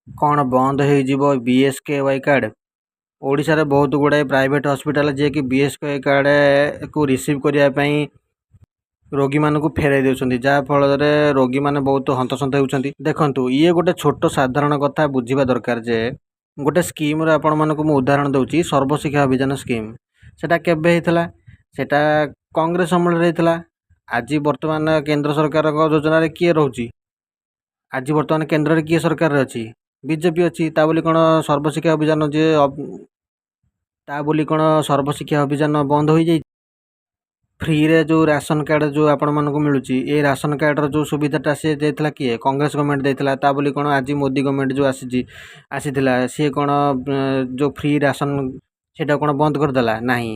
କ'ଣ ବନ୍ଦ ହେଇଯିବ BSKY କାର୍ଡ଼? ଓଡ଼ିଶାରେ ବହୁତ ଗୁଡ଼ାଏ ପ୍ରାଇଭେଟ୍ ହସ୍ପିଟାଲ ଯିଏକି BSKY କାର୍ଡ଼କୁ ରିସିଭ୍ କରିବା ପାଇଁ ରୋଗୀମାନଙ୍କୁ ଫେରାଇ ଦେଉଛନ୍ତି, ଯାହାଫଳରେ ରୋଗୀମାନେ ବହୁତ ହନ୍ତସନ୍ତ ହେଉଛନ୍ତି। ଦେଖନ୍ତୁ, ଇଏ ଗୋଟେ ଛୋଟ ସାଧାରଣ କଥା ବୁଝିବା ଦରକାର ଯେ ଗୋଟେ ସ୍କିମ୍ର ଆପଣମାନଙ୍କୁ ମୁଁ ଉଦାହରଣ ଦେଉଛି, ସର୍ବଶିକ୍ଷା ଅଭିଯାନ ସ୍କିମ୍। ସେଇଟା କେବେ ହେଇଥିଲା? ସେଇଟା କଂଗ୍ରେସ ଅମଳରେ ହେଇଥିଲା। ଆଜି ବର୍ତ୍ତମାନ କେନ୍ଦ୍ର ସରକାରଙ୍କ ଯୋଜନାରେ କିଏ ରହୁଛି? ଆଜି ବର୍ତ୍ତମାନ କେନ୍ଦ୍ରରେ କିଏ ସରକାରରେ ଅଛି? BJP ଅଛି। ତା ବୋଲି କ'ଣ ସର୍ବଶିକ୍ଷା ଅଭିଯାନ ସର୍ବଶିକ୍ଷା ଅଭିଯାନ ବନ୍ଦ ହୋଇଯାଇଛି? ଫ୍ରିରେ ଯେଉଁ ରାସନ କାର୍ଡ଼ ଯେଉଁ ଆପଣମାନଙ୍କୁ ମିଳୁଛି, ଏ ରାସନ କାର୍ଡ଼ର ଯେଉଁ ସୁବିଧାଟା ସିଏ ଦେଇଥିଲା କିଏ? କଂଗ୍ରେସ ଗଭର୍ଣ୍ଣମେଣ୍ଟ ଦେଇଥିଲା। ତା ବୋଲି କ'ଣ ଆଜି ମୋଦି ଗଭର୍ଣ୍ଣମେଣ୍ଟ ଯେଉଁ ଆସିଥିଲା ସିଏ କ'ଣ ଯେଉଁ ଫ୍ରି ରାସନ ସେଇଟା କ'ଣ ବନ୍ଦ କରିଦେଲା? ନାହିଁ।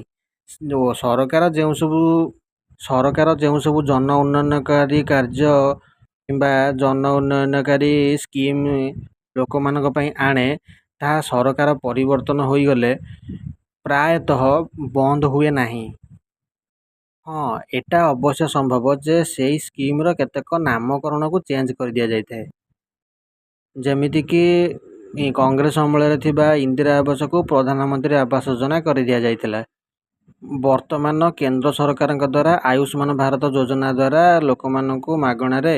ସରକାର ଯେଉଁ ସବୁ ଜନ ଉନ୍ନୟନକାରୀ କାର୍ଯ୍ୟ କିମ୍ବା ଜନ ଉନ୍ନୟନକାରୀ ସ୍କିମ୍ ଲୋକମାନଙ୍କ ପାଇଁ ଆଣେ, ତାହା ସରକାର ପରିବର୍ତ୍ତନ ହୋଇଗଲେ ପ୍ରାୟତଃ ବନ୍ଦ ହୁଏ ନାହିଁ। ହଁ, ଏଟା ଅବଶ୍ୟ ସମ୍ଭବ ଯେ ସେଇ ସ୍କିମ୍ର କେତେକ ନାମକରଣକୁ ଚେଞ୍ଜ କରିଦିଆଯାଇଥାଏ। ଯେମିତିକି କଂଗ୍ରେସ ଅମଳରେ ଥିବା ଇନ୍ଦିରା ଆବାସକୁ ପ୍ରଧାନମନ୍ତ୍ରୀ ଆବାସ ଯୋଜନା କରିଦିଆଯାଇଥିଲା। ବର୍ତ୍ତମାନ କେନ୍ଦ୍ର ସରକାରଙ୍କ ଦ୍ୱାରା ଆୟୁଷ୍ମାନ ଭାରତ ଯୋଜନା ଦ୍ୱାରା ଲୋକମାନଙ୍କୁ ମାଗଣାରେ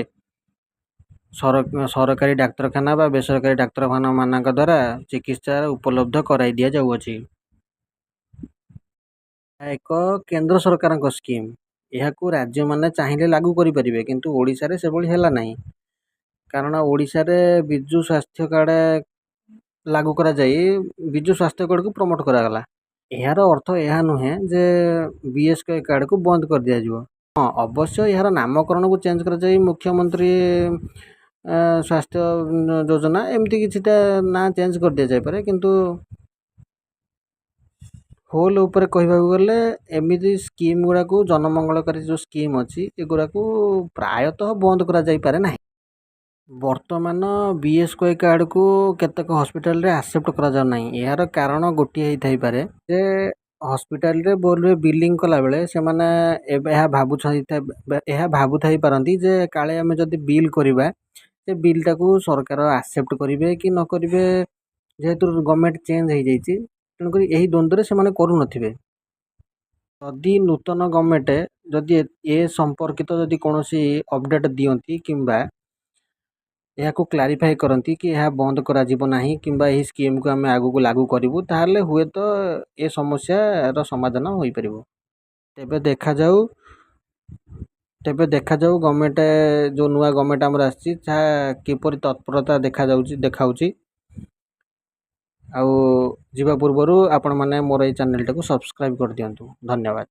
ସରକାରୀ ଡାକ୍ତରଖାନା ବା ବେସରକାରୀ ଡାକ୍ତରଖାନାମାନଙ୍କ ଦ୍ୱାରା ଚିକିତ୍ସା ଉପଲବ୍ଧ କରାଇ ଦିଆଯାଉଅଛି। ଏହା ଏକ କେନ୍ଦ୍ର ସରକାରଙ୍କ ସ୍କିମ୍। ଏହାକୁ ରାଜ୍ୟମାନେ ଚାହିଁଲେ ଲାଗୁ କରିପାରିବେ, କିନ୍ତୁ ଓଡ଼ିଶାରେ ସେଭଳି ହେଲା ନାହିଁ। କାରଣ ଓଡ଼ିଶାରେ ବିଜୁ ସ୍ୱାସ୍ଥ୍ୟ କାର୍ଡ଼ ଲାଗୁ କରାଯାଇ ବିଜୁ ସ୍ୱାସ୍ଥ୍ୟ କାର୍ଡ଼କୁ ପ୍ରମୋଟ୍ କରାଗଲା। ଏହାର ଅର୍ଥ ଏହା ନୁହେଁ ଯେ BSKY କାର୍ଡ଼କୁ ବନ୍ଦ କରିଦିଆଯିବ। ହଁ, ଅବଶ୍ୟ ଏହାର ନାମକରଣକୁ ଚେଞ୍ଜ କରାଯାଇ ମୁଖ୍ୟମନ୍ତ୍ରୀ ସ୍ୱାସ୍ଥ୍ୟ ଯୋଜନା ଏମିତି କିଛିଟା ନାଁ ଚେଞ୍ଜ କରିଦିଆଯାଇପାରେ, କିନ୍ତୁ ହୋଲ୍ ଉପରେ କହିବାକୁ ଗଲେ ଏମିତି ସ୍କିମ୍ ଗୁଡ଼ାକୁ, ଜନମଙ୍ଗଳକାରୀ ଯେଉଁ ସ୍କିମ୍ ଅଛି, ଏଗୁଡ଼ାକୁ ପ୍ରାୟତଃ ବନ୍ଦ କରାଯାଇପାରେ ନାହିଁ। ବର୍ତ୍ତମାନ BSKY କାର୍ଡ଼କୁ କେତେକ ହସ୍ପିଟାଲରେ ଆକ୍ସେପ୍ଟ କରାଯାଉ ନାହିଁ। ଏହାର କାରଣ ଗୋଟିଏ ହେଇଥାଇପାରେ ଯେ ହସ୍ପିଟାଲରେ ବୋଧହୁଏ ବିଲିଂ କଲାବେଳେ ସେମାନେ ଏହା ଭାବୁଥାଇପାରନ୍ତି ଯେ କାଳେ ଆମେ ଯଦି ବିଲ୍ କରିବା, ସେ ବିଲ୍ଟାକୁ ସରକାର ଆକ୍ସେପ୍ଟ କରିବେ କି ନ କରିବେ। ଯେହେତୁ ଗଭର୍ଣ୍ଣମେଣ୍ଟ ଚେଞ୍ଜ ହେଇଯାଇଛି, ତେଣୁକରି ଏହି ଦ୍ୱନ୍ଦ୍ୱରେ ସେମାନେ କରୁନଥିବେ। ଯଦି ନୂତନ ଗଭର୍ଣ୍ଣମେଣ୍ଟ ଯଦି ଏ ସମ୍ପର୍କିତ ଯଦି କୌଣସି ଅପଡ଼େଟ୍ ଦିଅନ୍ତି କିମ୍ବା ଏହାକୁ କ୍ଲାରିଫାଏ କରନ୍ତି କି ଏହା ବନ୍ଦ କରାଯିବ ନାହିଁ କିମ୍ବା ଏହି ସ୍କିମ୍କୁ ଆମେ ଆଗକୁ ଲାଗୁ କରିବୁ, ତାହେଲେ ହୁଏତ ଏ ସମସ୍ୟାର ସମାଧାନ ହୋଇପାରିବ। ତେବେ ଦେଖାଯାଉ ଗଭର୍ଣ୍ଣମେଣ୍ଟ ଯେଉଁ ନୂଆ ଗଭର୍ଣ୍ଣମେଣ୍ଟ ଆମର ଆସିଛି ତାହା କିପରି ତତ୍ପରତା ଦେଖାଉଛି। ଆଉ ଯିବା ପୂର୍ବରୁ ଆପଣମାନେ ମୋର ଏଇ ଚ୍ୟାନେଲଟାକୁ ସବସ୍କ୍ରାଇବ୍ କରିଦିଅନ୍ତୁ। ଧନ୍ୟବାଦ।